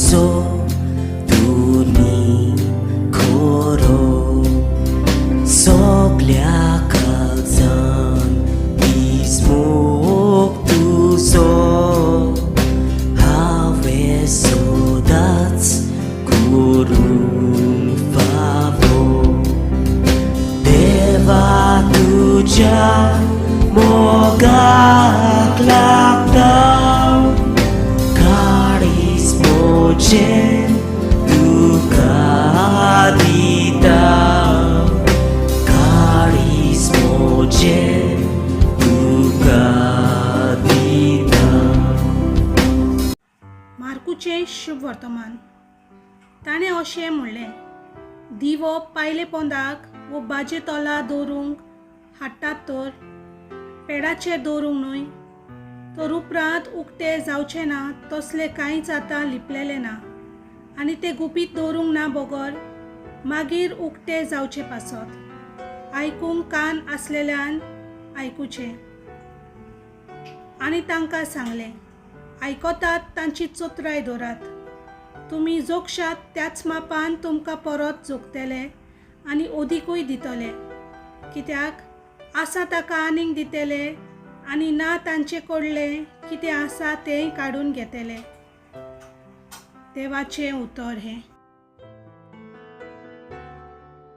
So तुनी खोरो सगल्या काळजान इसमूक तुजो हांवें सदांच करूंक फावो देवा तुज्या मोगाक लागता काळीज म्हजें तुका दिता काळीज म्हजें तुका दिता. मार्कूचें शुभ वर्तमान. ताणें अशें म्हणलें, दिवो पायले पोंदाक वो बाजे तोला दवरूंक हाडटात तर पेडाचेर दवरूंक न्हय. तर उपरांत उक्ते जावचे ना तसले कांयच आतां लिपलेले ना आनी ते गुपीत दवरूंक ना बगर मागीर उक्ते जावचे पासत. आयकूंक कान आसलेल्यान आयकुचें. आनी तांकां सांगलें, आयकतात तांची चोत्राय दवरात. तुमी जोगशात त्याच मापान तुमकां परत जोगतले आनी ओदीकूय दितले. कित्याक आसा ताका आनीक दितले आनी ना तांचे कडलें कितें आसा तेंय काडून घेतले. देवाचें उतर हें.